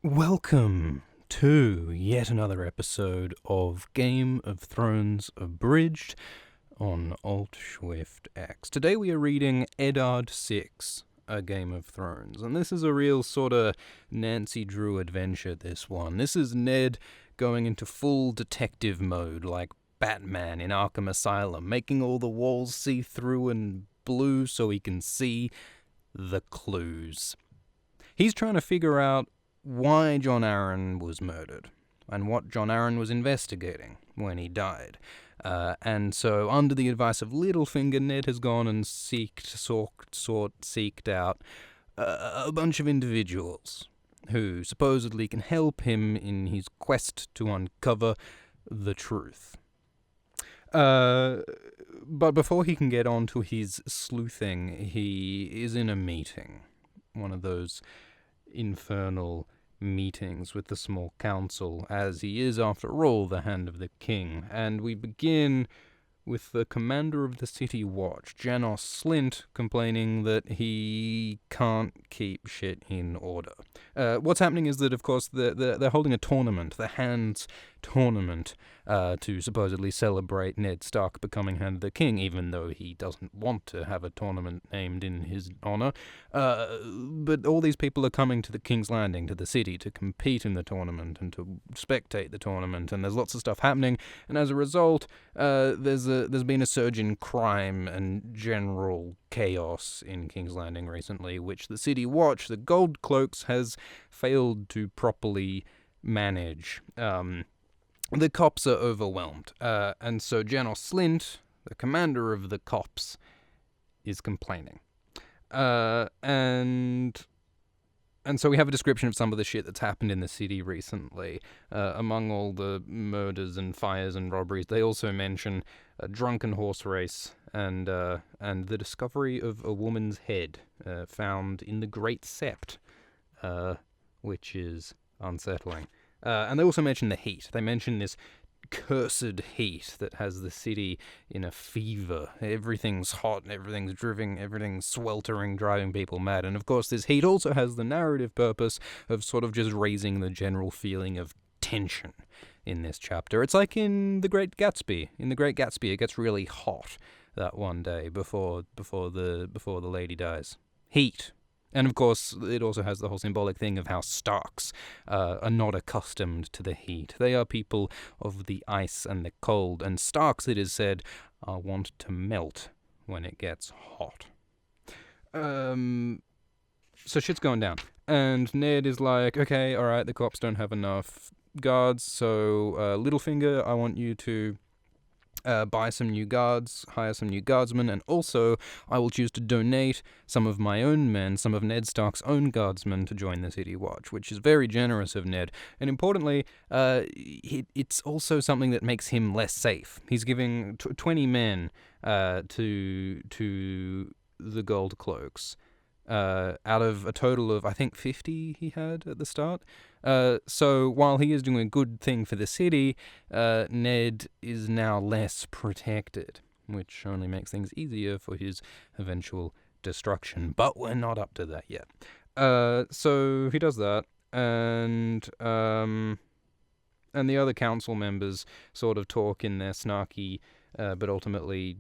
Welcome to yet another episode of Game of Thrones Abridged on Alt Swift X. Today we are reading Eddard 6, A Game of Thrones, and this is a real sort of Nancy Drew adventure, this one. This is Ned going into full detective mode, like Batman in Arkham Asylum, making all the walls see-through and blue so he can see the clues. He's trying to figure out why Jon Arryn was murdered, and what Jon Arryn was investigating when he died. And so, under the advice of Littlefinger, Ned has gone and seeked out a bunch of individuals who supposedly can help him in his quest to uncover the truth. But before he can get on to his sleuthing, he is in a meeting. One of those infernal meetings with the small council, as he is, after all, the Hand of the King. And we begin with the commander of the City Watch, Janos Slynt, complaining that he can't keep shit in order. What's happening is that, of course, they're holding a tournament, the Hands Tournament, to supposedly celebrate Ned Stark becoming Hand of the King, even though he doesn't want to have a tournament named in his honor. But all these people are coming to the King's Landing, to the city, to compete in the tournament and to spectate the tournament, and there's lots of stuff happening, and as a result, there's been a surge in crime and general chaos in King's Landing recently, which the City Watch, the Gold Cloaks, has failed to properly manage. The cops are overwhelmed, and so Janos Slynt, the commander of the cops, is complaining. And so we have a description of some of the shit that's happened in the city recently. Among all the murders and fires and robberies, they also mention a drunken horse race and the discovery of a woman's head found in the Great Sept, which is unsettling. And they also mention the heat. They mention this cursed heat that has the city in a fever. Everything's hot, everything's dripping, everything's sweltering, driving people mad. And of course this heat also has the narrative purpose of sort of just raising the general feeling of tension in this chapter. It's like in The Great Gatsby. In The Great Gatsby, it gets really hot that one day before the lady dies. Heat. And of course, it also has the whole symbolic thing of how Starks are not accustomed to the heat. They are people of the ice and the cold, and Starks, it is said, are wont to melt when it gets hot. So shit's going down. And Ned is like, okay, alright, the cops don't have enough guards, so Littlefinger, I want you to buy some new guards, hire some new guardsmen, and also I will choose to donate some of my own men, some of Ned Stark's own guardsmen, to join the City Watch, which is very generous of Ned. And importantly, it's also something that makes him less safe. He's giving 20 men to the Gold Cloaks, out of a total of, I think, 50 he had at the start. So while he is doing a good thing for the city, Ned is now less protected, which only makes things easier for his eventual destruction. But we're not up to that yet. So he does that, and the other council members sort of talk in their snarky but ultimately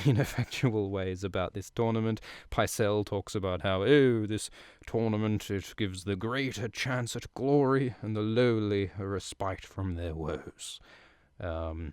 ineffectual ways about this tournament. Pycelle talks about how, this tournament, it gives the great a chance at glory and the lowly a respite from their woes. So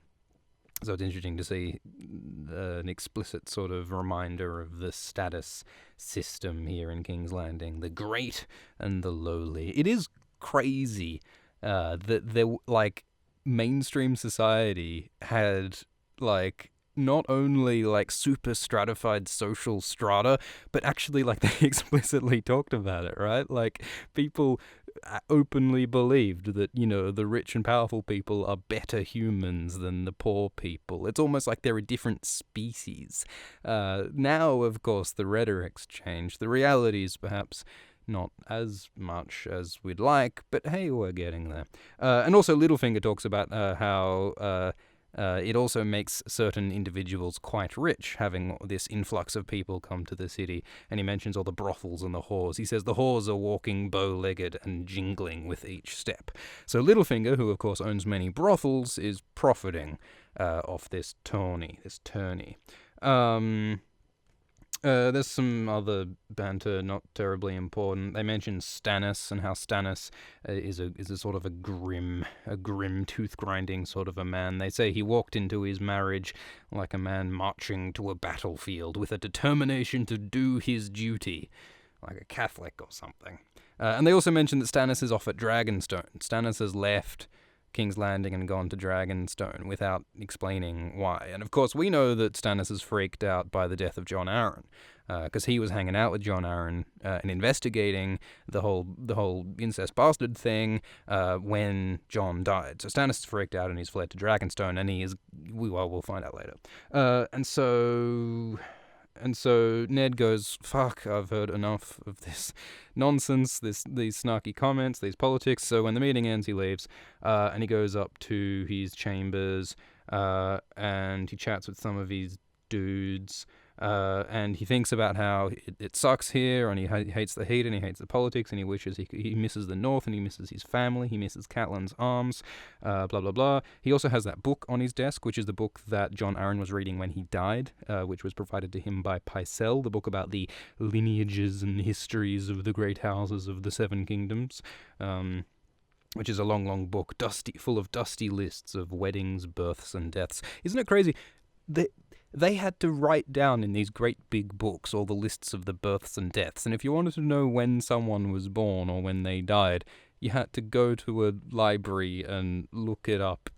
it's interesting to see an explicit sort of reminder of the status system here in King's Landing. The great and the lowly. It is crazy that there, like, mainstream society had, like, not only, like, super stratified social strata, but actually, like, they explicitly talked about it, right? Like, people openly believed that, the rich and powerful people are better humans than the poor people. It's almost like they're a different species. Now, of course, the rhetoric's changed. The reality is perhaps not as much as we'd like, but hey, we're getting there. And also Littlefinger talks about how It also makes certain individuals quite rich, having this influx of people come to the city. And he mentions all the brothels and the whores. He says the whores are walking bow-legged and jingling with each step. So Littlefinger, who of course owns many brothels, is profiting off this tourney. There's some other banter, not terribly important. They mention Stannis and how Stannis is a sort of a grim, tooth-grinding sort of a man. They say he walked into his marriage like a man marching to a battlefield with a determination to do his duty, like a Catholic or something. And they also mention that Stannis is off at Dragonstone. Stannis has left King's Landing and gone to Dragonstone without explaining why. And of course we know that Stannis is freaked out by the death of Jon Arryn, because he was hanging out with Jon Arryn and investigating the whole incest bastard thing when Jon died. So Stannis is freaked out and he's fled to Dragonstone, and we'll find out later. And so Ned goes, fuck, I've heard enough of this nonsense, these snarky comments, these politics. So when the meeting ends, he leaves, and he goes up to his chambers, and he chats with some of his dudes, and he thinks about how it sucks here, and he hates the heat, and he hates the politics, and he wishes he misses the North, and he misses his family, he misses Catelyn's arms, blah, blah, blah. He also has that book on his desk, which is the book that Jon Arryn was reading when he died, which was provided to him by Pycelle, the book about the lineages and histories of the great houses of the Seven Kingdoms, which is a long, long book, full of dusty lists of weddings, births, and deaths. Isn't it crazy? They had to write down in these great big books all the lists of the births and deaths, and if you wanted to know when someone was born or when they died, you had to go to a library and look it up.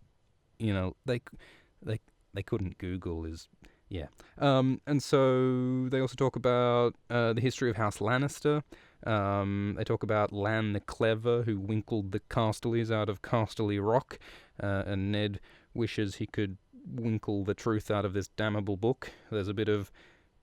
You know, they couldn't Google and so they also talk about the history of House Lannister. They talk about Lan the Clever, who winkled the Castleleys out of Casterly Rock, and Ned wishes he could winkle the truth out of this damnable book. There's a bit of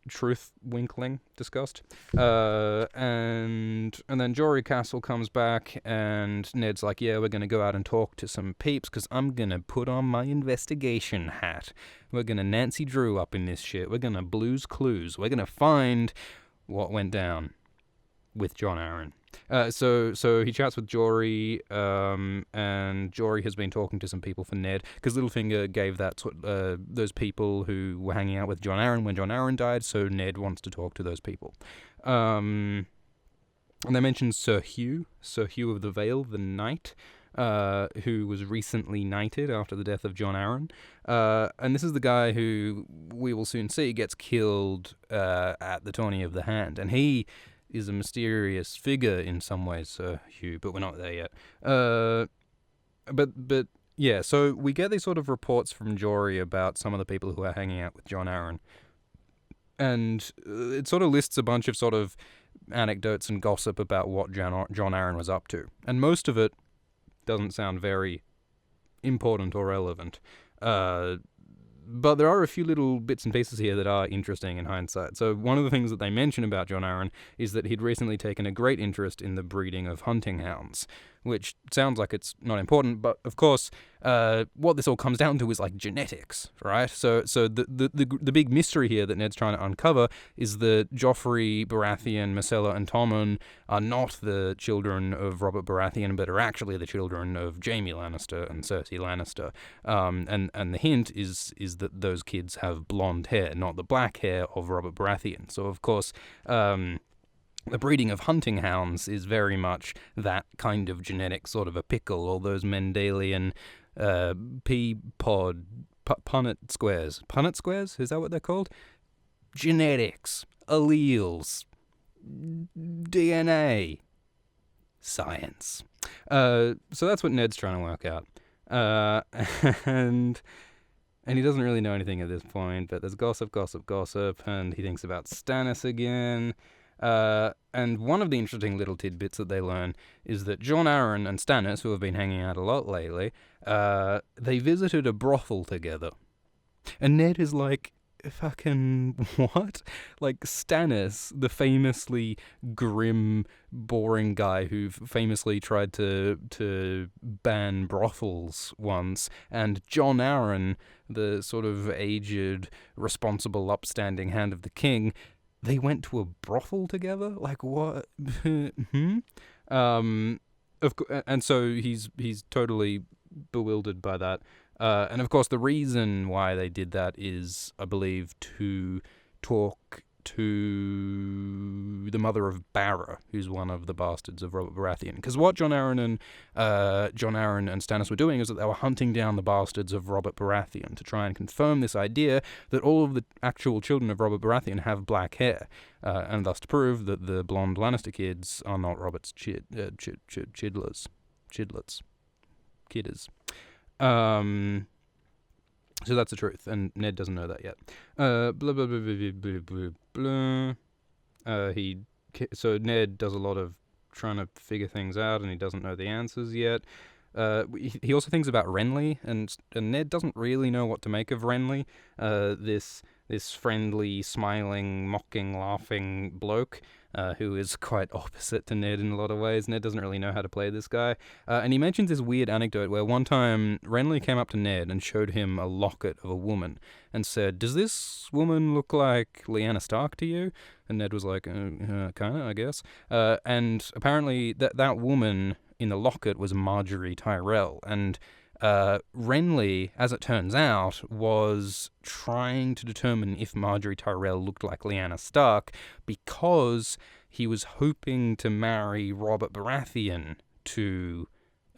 truth winkling discussed. And then Jory Castle comes back, and Ned's like, yeah, we're going to go out and talk to some peeps, because I'm going to put on my investigation hat. We're going to Nancy Drew up in this shit. We're going to Blue's Clues. We're going to find what went down with Jon Arryn. So he chats with Jory, and Jory has been talking to some people for Ned, because Littlefinger gave those people who were hanging out with Jon Arryn when Jon Arryn died, so Ned wants to talk to those people. And they mentioned Sir Hugh of the Vale, the Knight, who was recently knighted after the death of Jon Arryn. And this is the guy who, we will soon see, gets killed at the Tourney of the Hand, and he is a mysterious figure in some ways, Sir Hugh, but we're not there yet. But yeah, so we get these sort of reports from Jory about some of the people who are hanging out with Jon Arryn, and it sort of lists a bunch of sort of anecdotes and gossip about what Jon Arryn was up to, and most of it doesn't sound very important or relevant. But there are a few little bits and pieces here that are interesting in hindsight. So one of the things that they mention about Jon Arryn is that he'd recently taken a great interest in the breeding of hunting hounds, which sounds like it's not important, but of course, what this all comes down to is like genetics, right? So the big mystery here that Ned's trying to uncover is that Joffrey, Baratheon, Myrcella, and Tommen are not the children of Robert Baratheon, but are actually the children of Jaime Lannister and Cersei Lannister. And the hint is that those kids have blonde hair, not the black hair of Robert Baratheon. So of course, the breeding of hunting hounds is very much that kind of genetic sort of a pickle, all those Mendelian P-pod, Punnett squares. Punnett squares? Is that what they're called? Genetics, alleles, DNA, science. So that's what Ned's trying to work out. And he doesn't really know anything at this point, but there's gossip, and he thinks about Stannis again. And one of the interesting little tidbits that they learn is that Jon Arryn and Stannis, who have been hanging out a lot lately, they visited a brothel together. And Ned is like, fucking what? Like Stannis, the famously grim, boring guy who famously tried to ban brothels once, and Jon Arryn, the sort of aged, responsible, upstanding hand of the king, they went to a brothel together? Like, what? And so he's totally bewildered by that. And of course, the reason why they did that is, I believe, to talk to the mother of Barra, who's one of the bastards of Robert Baratheon. Because what Jon Arryn and Stannis were doing is that they were hunting down the bastards of Robert Baratheon to try and confirm this idea that all of the actual children of Robert Baratheon have black hair, and thus to prove that the blonde Lannister kids are not Robert's chidlets. So that's the truth, and Ned doesn't know that yet. Blah blah blah blah blah blah blah. So Ned does a lot of trying to figure things out, and he doesn't know the answers yet. He also thinks about Renly, and Ned doesn't really know what to make of Renly. This friendly, smiling, mocking, laughing bloke who is quite opposite to Ned in a lot of ways. Ned doesn't really know how to play this guy. And he mentions this weird anecdote where one time Renly came up to Ned and showed him a locket of a woman and said, "Does this woman look like Lyanna Stark to you?" And Ned was like, kind of, I guess. And apparently that woman in the locket was Marjorie Tyrell. And Renly, as it turns out, was trying to determine if Marjorie Tyrell looked like Lyanna Stark because he was hoping to marry Robert Baratheon to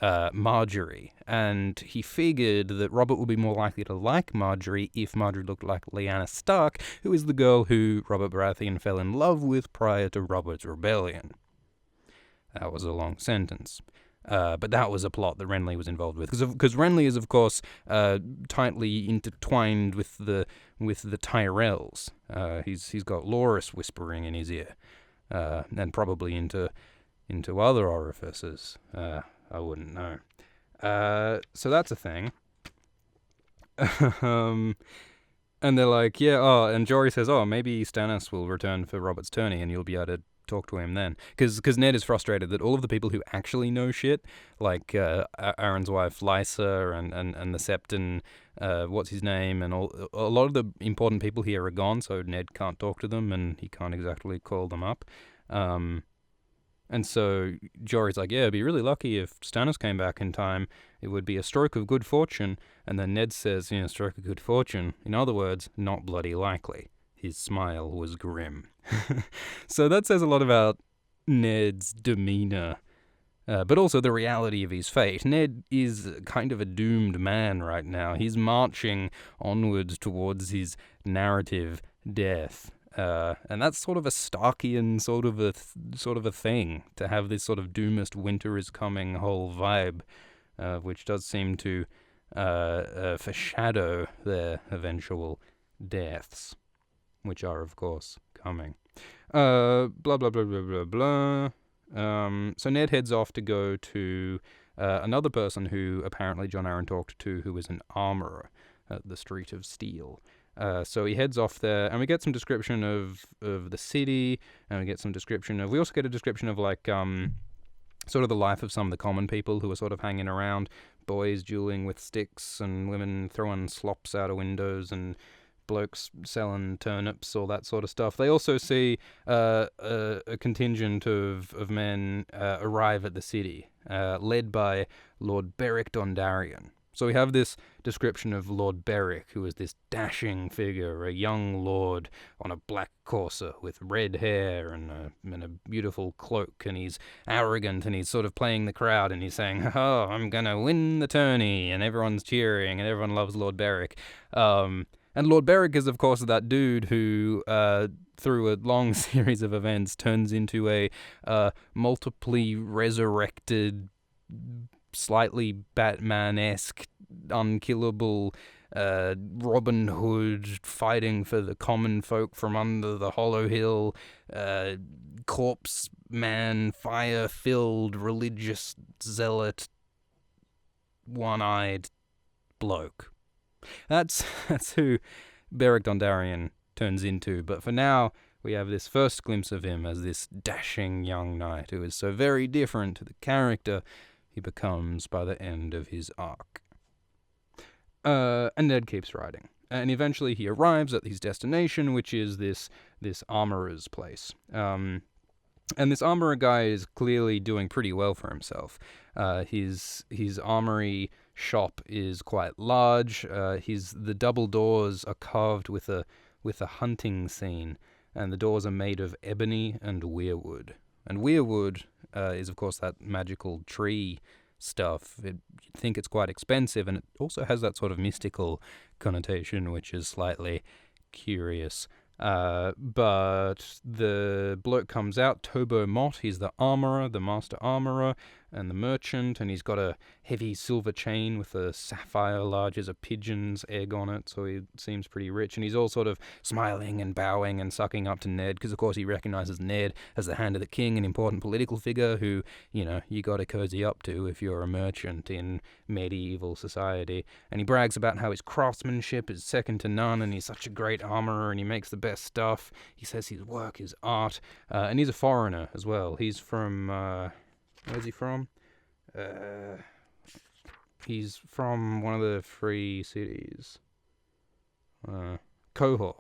Marjorie, and he figured that Robert would be more likely to like Marjorie if Marjorie looked like Lyanna Stark, who is the girl who Robert Baratheon fell in love with prior to Robert's rebellion. That was a long sentence. But that was a plot that Renly was involved with, because Renly is, of course, tightly intertwined with the Tyrells. He's got Loras whispering in his ear, and probably into other orifices. I wouldn't know. So that's a thing. And they're like, yeah. And Jory says, maybe Stannis will return for Robert's tourney, and you'll be able to talk to him then, because Ned is frustrated that all of the people who actually know shit, like Aaron's wife Lysa and the Septon, what's his name, and a lot of the important people here are gone, so Ned can't talk to them and he can't exactly call them up. And so Jory's like, yeah, it'd be really lucky if Stannis came back in time. It would be a stroke of good fortune. And then Ned says, stroke of good fortune. In other words, not bloody likely. His smile was grim. So that says a lot about Ned's demeanor, but also the reality of his fate. Ned is kind of a doomed man right now. He's marching onwards towards his narrative death. And that's sort of a Starkian sort of a thing, to have this sort of doomist winter is coming whole vibe, which does seem to foreshadow their eventual deaths, which are, of course, coming. Blah, blah, blah, blah, blah, blah. So Ned heads off to go to another person who apparently Jon Arryn talked to, who was an armorer at the Street of Steel. So he heads off there, and we get some description of the city, and we also get a description of, like, sort of the life of some of the common people who are sort of hanging around, boys dueling with sticks, and women throwing slops out of windows, and blokes selling turnips, all that sort of stuff. They also see a contingent of men arrive at the city, led by Lord Beric Dondarrion. So we have this description of Lord Beric, who is this dashing figure, a young lord on a black courser with red hair and a beautiful cloak, and he's arrogant, and he's sort of playing the crowd, and he's saying, I'm gonna win the tourney, and everyone's cheering, and everyone loves Lord Beric. And Lord Beric is, of course, that dude who, through a long series of events, turns into a multiply resurrected, slightly Batman-esque, unkillable Robin Hood fighting for the common folk from under the Hollow Hill, corpse man, fire-filled, religious zealot, one-eyed bloke. That's who Beric Dondarrion turns into. But for now, we have this first glimpse of him as this dashing young knight who is so very different to the character he becomes by the end of his arc. And Ned keeps riding. And eventually he arrives at his destination, which is this armorer's place. And this armorer guy is clearly doing pretty well for himself. His armory shop is quite large. The double doors are carved with a hunting scene, and the doors are made of ebony and weirwood. And weirwood is, of course, that magical tree stuff. You'd think it's quite expensive, and it also has that sort of mystical connotation, which is slightly curious. But the bloke comes out, Tobo Mott. He's the armorer, the master armorer, and the merchant, and he's got a heavy silver chain with a sapphire large as a pigeon's egg on it, so he seems pretty rich, and he's all sort of smiling and bowing and sucking up to Ned, because of course he recognizes Ned as the Hand of the King, an important political figure who, you gotta cozy up to if you're a merchant in medieval society. And he brags about how his craftsmanship is second to none, and he's such a great armorer, and he makes the best stuff. He says his work is art, and he's a foreigner as well. He's from, where's he from? He's from one of the free cities. Qohor.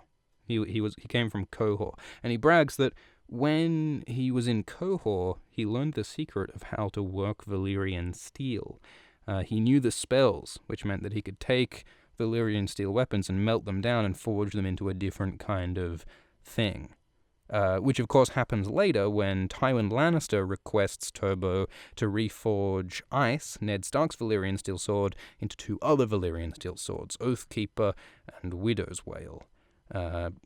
He came from Qohor, and he brags that when he was in Qohor, he learned the secret of how to work Valyrian steel. He knew the spells, which meant that he could take Valyrian steel weapons and melt them down and forge them into a different kind of thing. Which of course happens later when Tywin Lannister requests Tobo to reforge Ice, Ned Stark's Valyrian steel sword, into two other Valyrian steel swords, Oathkeeper and Widow's Wail.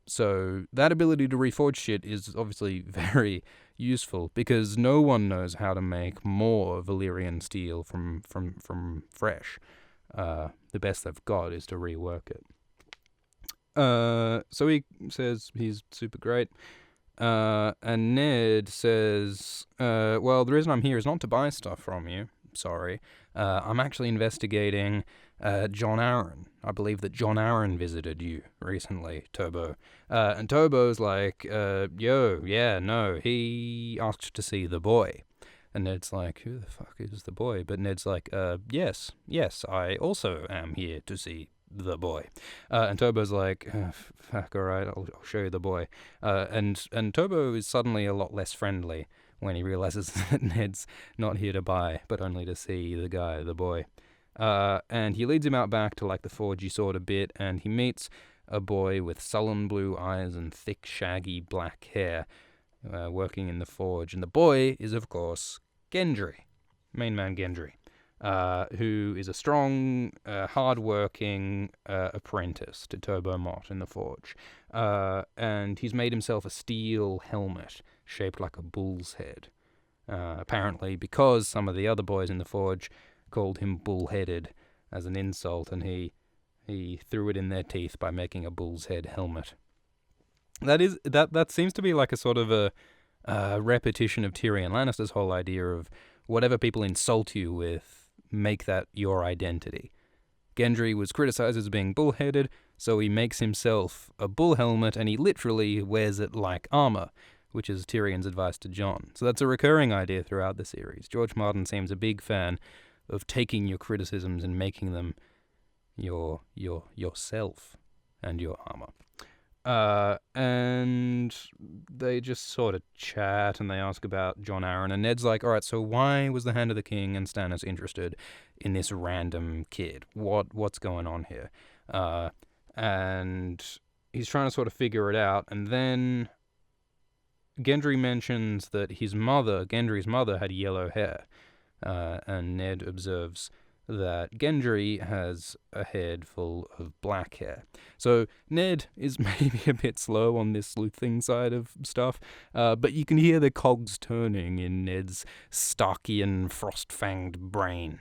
So that ability to reforge shit is obviously very useful, because no one knows how to make more Valyrian steel from fresh. The best they've got is to rework it. So he says he's super great. And Ned says, well, the reason I'm here is not to buy stuff from you. Sorry. I'm actually investigating Jon Arryn. I believe that Jon Arryn visited you recently, Tobo. And Tobo's like, he asked to see the boy. And Ned's like, who the fuck is the boy? But Ned's like, yes, I also am here to see the boy. And Tobo's like, fuck, alright, I'll show you the boy. And Tobo is suddenly a lot less friendly when he realizes that Ned's not here to buy, but only to see the guy, the boy. And he leads him out back to like the forge sort a bit, and he meets a boy with sullen blue eyes and thick, shaggy black hair, working in the forge. And the boy is, of course, Gendry, main man Gendry. Who is a strong, hard-working apprentice to Tobo Mott in the forge. And he's made himself a steel helmet shaped like a bull's head. Apparently because some of the other boys in the forge called him bull-headed as an insult, and he threw it in their teeth by making a bull's head helmet. That seems to be like a sort of a repetition of Tyrion Lannister's whole idea of whatever people insult you with, make that your identity. Gendry was criticized as being bullheaded, so he makes himself a bull helmet, and he literally wears it like armor, which is Tyrion's advice to Jon. So that's a recurring idea throughout the series. George Martin seems a big fan of taking your criticisms and making them yourself and your armor. And they just sort of chat, and they ask about Jon Arryn, and Ned's like, alright, so why was the Hand of the King and Stannis interested in this random kid? What's going on here? And he's trying to sort of figure it out, and then Gendry mentions that Gendry's mother, had yellow hair, and Ned observes that Gendry has a head full of black hair. So Ned is maybe a bit slow on this sleuthing side of stuff, but you can hear the cogs turning in Ned's Starkian frost-fanged brain.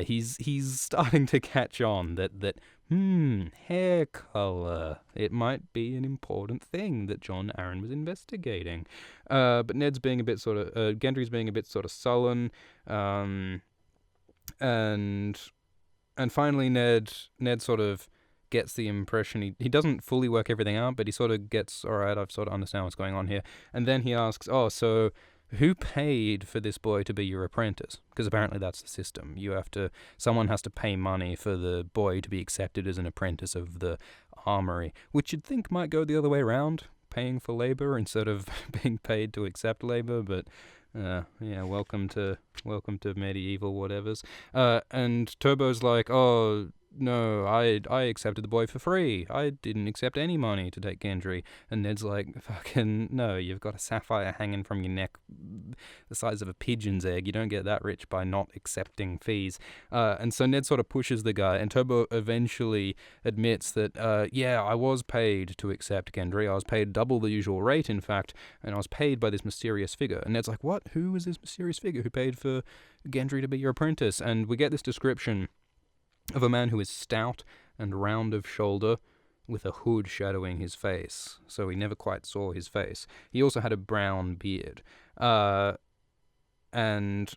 He's starting to catch on that hair color, it might be an important thing that Jon Arryn was investigating. But Gendry's being a bit sort of sullen, and finally Ned sort of gets the impression he doesn't fully work everything out, but he sort of gets, all right, I've sort of understand what's going on here. And then he asks, oh, so who paid for this boy to be your apprentice? Because apparently that's the system. Someone has to pay money for the boy to be accepted as an apprentice of the armory, which you'd think might go the other way around, paying for labor instead of being paid to accept labor, but yeah, welcome to medieval whatevers. And Turbo's like, oh, no, I accepted the boy for free. I didn't accept any money to take Gendry. And Ned's like, fucking, no, you've got a sapphire hanging from your neck the size of a pigeon's egg. You don't get that rich by not accepting fees. And so Ned sort of pushes the guy, and Turbo eventually admits that, yeah, I was paid to accept Gendry. I was paid double the usual rate, in fact, and I was paid by this mysterious figure. And Ned's like, what? Who was this mysterious figure who paid for Gendry to be your apprentice? And we get this description of a man who is stout and round of shoulder, with a hood shadowing his face, so we never quite saw his face. He also had a brown beard. And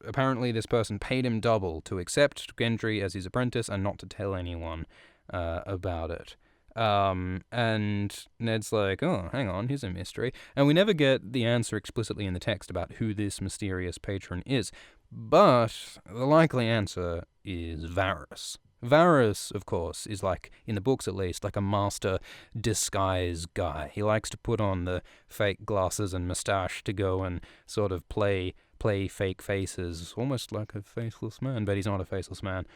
apparently this person paid him double to accept Gendry as his apprentice and not to tell anyone about it. And Ned's like, oh, hang on, here's a mystery. And we never get the answer explicitly in the text about who this mysterious patron is. But the likely answer is Varys. Varys, of course, is like, in the books at least, like a master disguise guy. He likes to put on the fake glasses and moustache to go and sort of play fake faces, almost like a faceless man, but he's not a faceless man.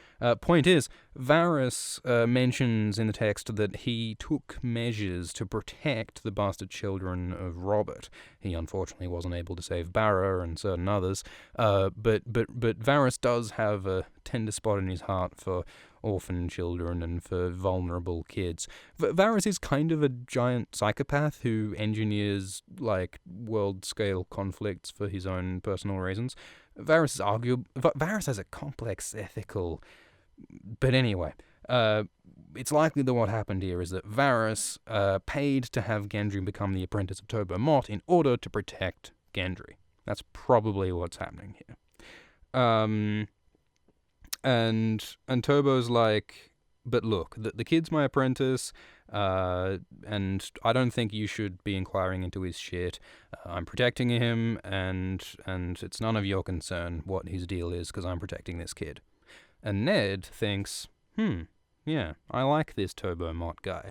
Point is, Varys mentions in the text that he took measures to protect the bastard children of Robert. He unfortunately wasn't able to save Barra and certain others, but Varys does have a tender spot in his heart for orphan children and for vulnerable kids. Varys is kind of a giant psychopath who engineers, like, world-scale conflicts for his own personal reasons. Varys has a complex ethical... But anyway, it's likely that what happened here is that Varys paid to have Gendry become the apprentice of Tobo Mott in order to protect Gendry. That's probably what's happening here. And Turbo's like, but look, the kid's my apprentice, and I don't think you should be inquiring into his shit. I'm protecting him, and it's none of your concern what his deal is, because I'm protecting this kid. And Ned thinks, yeah, I like this Tobo Mott guy.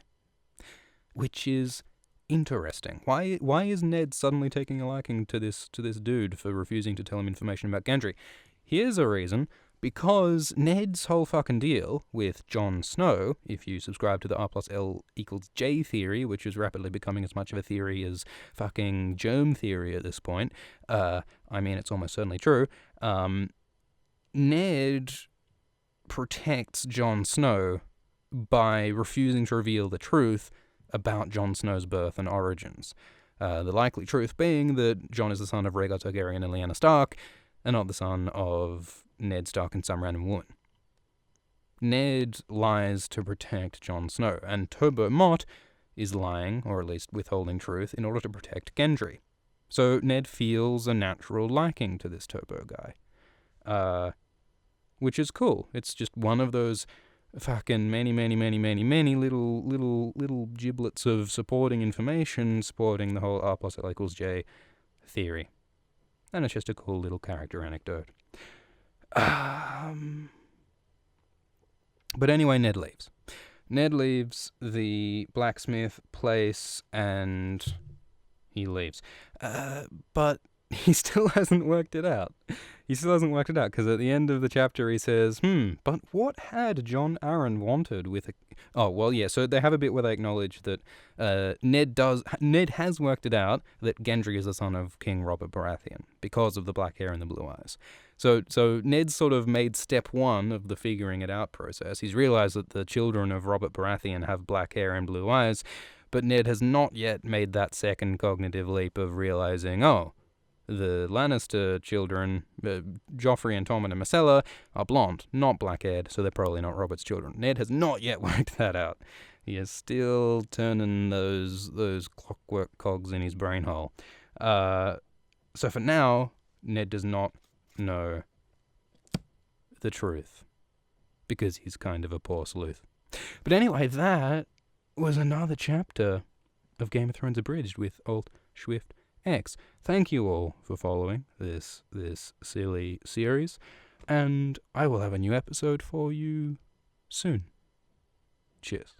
Which is interesting. Why is Ned suddenly taking a liking to this dude for refusing to tell him information about Gendry? Here's a reason. Because Ned's whole fucking deal with Jon Snow, if you subscribe to the R+L=J theory, which is rapidly becoming as much of a theory as fucking germ theory at this point, I mean, it's almost certainly true, Ned protects Jon Snow by refusing to reveal the truth about Jon Snow's birth and origins. The likely truth being that Jon is the son of Rhaegar Targaryen and Lyanna Stark, and not the son of Ned Stark and some random woman. Ned lies to protect Jon Snow, and Tobo Mott is lying, or at least withholding truth, in order to protect Gendry. So Ned feels a natural liking to this Tobo guy. Which is cool. It's just one of those fucking many little giblets of supporting information supporting the whole R+L=J theory. And it's just a cool little character anecdote. But anyway, Ned leaves. Ned leaves the blacksmith place and he leaves. But he still hasn't worked it out. Because at the end of the chapter he says, but what had Jon Arryn wanted with a... Oh, well, yeah, so they have a bit where they acknowledge that Ned has worked it out that Gendry is the son of King Robert Baratheon because of the black hair and the blue eyes. So Ned sort of made step one of the figuring it out process. He's realized that the children of Robert Baratheon have black hair and blue eyes, but Ned has not yet made that second cognitive leap of realizing, the Lannister children, Joffrey and Tommen and Myrcella, are blonde, not black-haired, so they're probably not Robert's children. Ned has not yet worked that out. He is still turning those clockwork cogs in his brain hole. So for now, Ned does not know the truth, because he's kind of a poor sleuth. But anyway, that was another chapter of Game of Thrones Abridged with Alt Swift X. Thank you all for following this silly series, and I will have a new episode for you soon. Cheers.